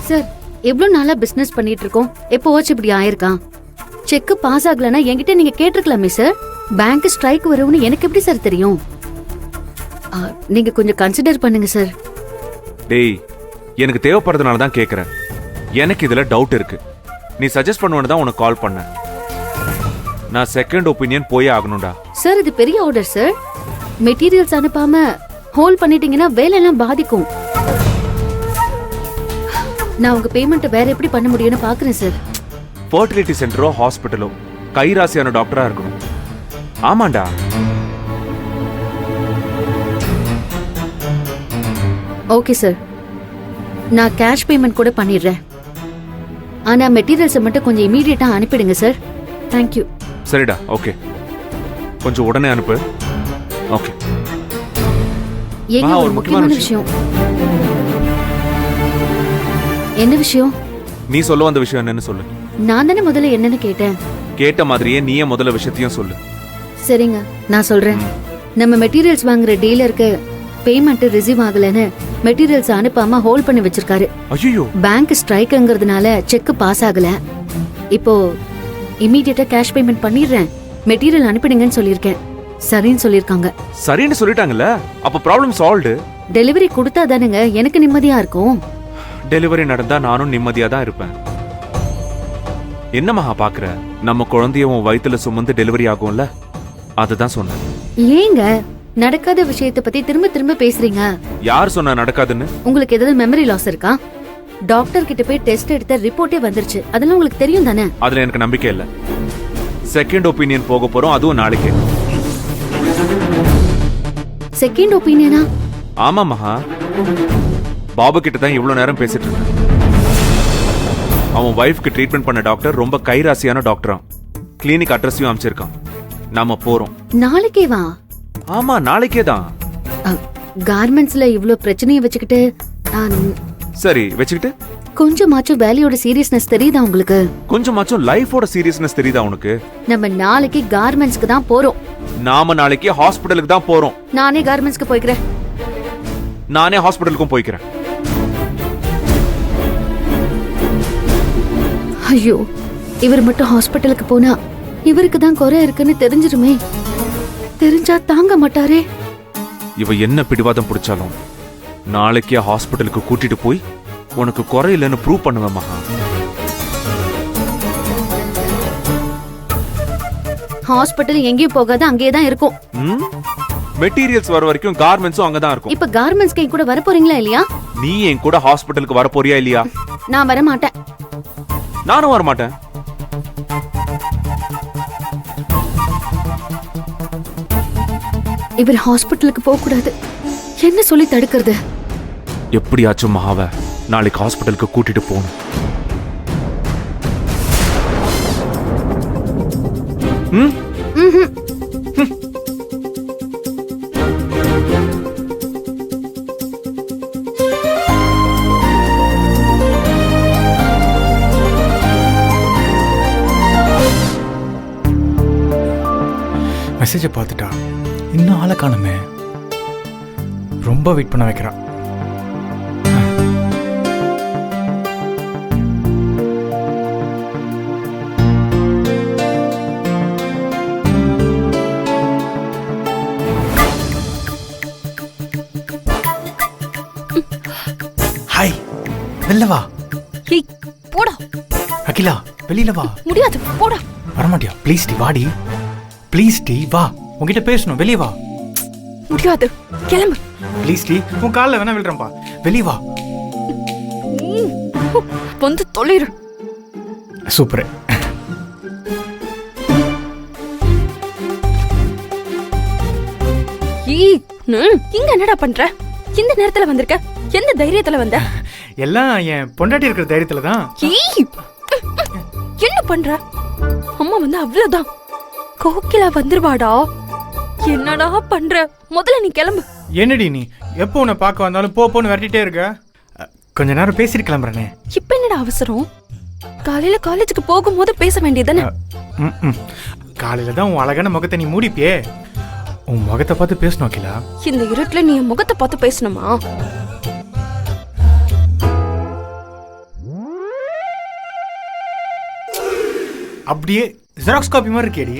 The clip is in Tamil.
சார், எவ்வளவு நாளா பிசினஸ் பண்ணிட்டு இருக்கோம், எப்போவாச்சும் இப்படி ஆயிருக்கான்? செக் பாஸ் ஆகலன்னா என்கிட்ட நீங்க கேட்டிருக்கலாமே சார். பேங்க் ஸ்ட்ரைக் வரும்னு எனக்கு எப்படி சார் தெரியும்? நீங்க கொஞ்சம் கன்சிடர் பண்ணுங்க சார். டேய், எனக்கு தேவைப்படுறதுனால தான் கேட்குறேன். எனக்கு இதுல டவுட் இருக்கு. நீ சஜஸ்ட் பண்ணுவேன்னு தான் உனக்கு கால் பண்ணேன். நான் செகண்ட் ஒப்பீனியன் போயே ஆகணும்டா. சார், இது பெரிய ஆர்டர் சார். மெட்டீரியல்ஸ் அனுப்பாம ஹோல்ட் பண்ணிட்டீங்கன்னா வேலையெல்லாம் பாதிக்கும். நான் உங்க பேமெண்ட் வேற எப்படி பண்ண முடியும்னு பாக்குறேன் சார். ஃபர்டிலிட்டி சென்டரோ ஹாஸ்பிட்டலோ கைராசியான டாக்டரா இருக்கணும். ஆமாண்டா. ஓகே சார், நான் கேஷ் பேமெண்ட் கூட பண்ணிடுறேன். ஆனா மெட்டீரியல்ஸை மட்டும் கொஞ்சம் இமீடியட்டா அனுப்பிடுங்க சார். தேங்க்யூ. சரிடா, ஓகே. கொஞ்சம் உடனே அனுப்பு. ஓகே. ஏங்க, ஒரு முக்கியமான விஷயம். என்ன விஷயம்? நீ சொல்ல வந்த விஷயம் என்னன்னு சொல்லு. நான் தானே முதல்ல என்னன்னு கேட்டேன். கேட்ட மாதிரியே நீயே முதல்ல விஷயத்தையும் சொல்லு. சரிங்க, நான் சொல்றேன். நம்ம மெட்டீரியல்ஸ் வாங்குற டீலருக்கு பேமெண்ட் ரிசீவ் ஆகலன்னு மெட்டீரியல்ஸ் அனுப்பாம ஹோல்ட் பண்ணி வச்சிருக்காரு. ஐயோ, பேங்க் ஸ்ட்ரைக்ங்கிறதுனால செக் பாஸ் ஆகல. இப்போ இமிடியேட்டா கேஷ் பேமெண்ட் பண்ணிடுறேன், மெட்டீரியல் அனுப்பிடுங்கன்னு சொல்லியிருக்கேன். சரின்னு சொல்லியிருக்காங்க. சரின்னு சொல்லிட்டாங்கல்ல, அப்ப ப்ராப்ளம் சால்வ்டு. டெலிவரி கொடுத்தா தானுங்க எனக்கு நிம்மதியா இருக்கும். டெலிவரி நடந்தா நானும் நிம்மதியா தான் இருப்பேன். என்ன மகா பாக்குற? நம்ம குழந்தைய உன் வயித்துல சுமந்து டெலிவரி ஆகும்ல, அதுதான் சொன்னேன். ஏங்க நடக்காத விஷயத்தை பத்தி திரும்ப திரும்ப பேசுறீங்க? யார் சொன்னா நடக்காதுன்னு? உங்களுக்கு ஏதாவது மெமரி லாஸ் இருக்கா? டாக்டர் கிட்ட போய் டெஸ்ட் எடுத்த ரிப்போர்ட்டே வந்துருச்சு, அதெல்லாம் உங்களுக்கு தெரியும் தானே? அதுல எனக்கு நம்பிக்கை இல்ல. செகண்ட் ஒப்பீனியன் போக போறோம், அதுவும் நாளைக்கு. செகண்ட் ஒப்பீனியனா? ஆமா மகா, பாபு கிட்ட தான் இவ்வளவு நேரம் பேசிட்டு இருக்கேன். அவன் வைஃப்க்கு ட்ரீட்மெண்ட் பண்ண டாக்டர் ரொம்ப கைராசியான டாக்டரா. கிளினிக் அட்ரஸையும் அமைச்சிருக்கான். நாம போறோம். நாளைக்கே வா? ஆமா, நாளைக்கே தான். கார்மெண்ட்ஸ்ல இவ்ளோ பிரச்சனையை வச்சுக்கிட்டு சரி வச்சுக்கிட்டு கொஞ்சமாச்சும் வேலையோட சீரியஸ்னஸ் தெரியுதா உங்களுக்கு? கொஞ்சமாச்சும் லைஃபோட சீரியஸ்னஸ் தெரியுதா உனக்கு? நம்ம நாளைக்கு கார்மெண்ட்ஸ்க்கு தான் போறோம். நாம நாளைக்கு ஹாஸ்பிடலுக்கு தான் போறோம். நானே கார்மெண்ட்ஸ்க்கு போய்க்கிறேன். நானே ஹாஸ்பிடலுக்கும் போய்க்கிறேன். ஐயோ, இவர் மட்டும் ஹாஸ்பிடலுக்கு போனா இவருக்கு தான் குறை இருக்குன்னு தெரிஞ்சிருமே. தெரிஞ்சா தாங்க மாட்டாரே. இவ என்ன பிடிவாதம் பிடிச்சாலும் நாளைக்கே ஹாஸ்பிடலுக்கு கூட்டிட்டு போய் உனக்கு குறை இல்லைன்னு ப்ரூவ் பண்ணுவேன் மகா. ஹாஸ்பிடல் எங்கேயும் போகாத, அங்கேயே தான் இருக்கும். மெட்டீரியல்ஸ் வர வரைக்கும் கார்மெண்ட்ஸும் அங்கதான் இருக்கும். இப்ப கார்மெண்ட்ஸ்க்கு என் கூட வர போறீங்களா இல்லையா? நீ என் கூட ஹாஸ்பிடலுக்கு வர போறியா இல்லையா? நான் வர மாட்டேன். நானும் வர மாட்டேன். இவர் ஹாஸ்பிடலுக்கு போக கூடாது. என்ன சொல்லி தடுக்கிறது? எப்படியாச்சும் மகாவ நாளைக்கு ஹாஸ்பிடலுக்கு கூட்டிட்டு போகணும். மெசேஜை பார்த்துட்டா இன்னும் ஆளை காணுமே. ரொம்ப வெயிட் பண்ண வைக்கிறான். ஹாய், வெளில வா. போடா. அகிலா, வெளியில வா. முடியாது, போடா. வரமாட்டியா? ப்ளீஸ் டி, வாடி. ப்ளீஸ் டி, வா. உன்கிட்ட பேசணும், வெளியே வா. முடியாது, கிளம்பு. ப்ளீஸ் டி, உன் காலில் வேணா விழுறேன்பா. வெளியே வா. வந்து தொலைறு. சூப்பர். இங்க என்னடா பண்ற? இந்த நேரத்துல வந்திருக்க? எந்த தைரியத்துல வந்த? எல்லாம் என் பொண்டாட்டி இருக்கிற தைரியத்துல தான். என்ன பண்ற? அம்மா வந்து அவ்வளவுதான். கோகிலா வந்துருவாடா. என்னடா பண்ற? முதல்ல நீ கிளம்பு. என்னடி நீ எப்போ உன்னை பார்க்க வந்தாலும் போன்னு விரட்டிட்டே இருக்க. கொஞ்ச நேரம் பேசிட்டு கிளம்புறேனே. இப்ப என்னடா அவசரம்? காலையில காலேஜுக்கு போகும்போது பேச வேண்டியதானே? காலையில தான் உன் அழகான முகத்தை நீ மூடிப்பியே. உன் முகத்தை பார்த்து பேசணும் அகிலா. இந்த இருட்டுல நீ முகத்தை பார்த்து பேசணுமா? அப்படியே ஜெராக்ஸ் காப்பி மாதிரி இருக்கேடி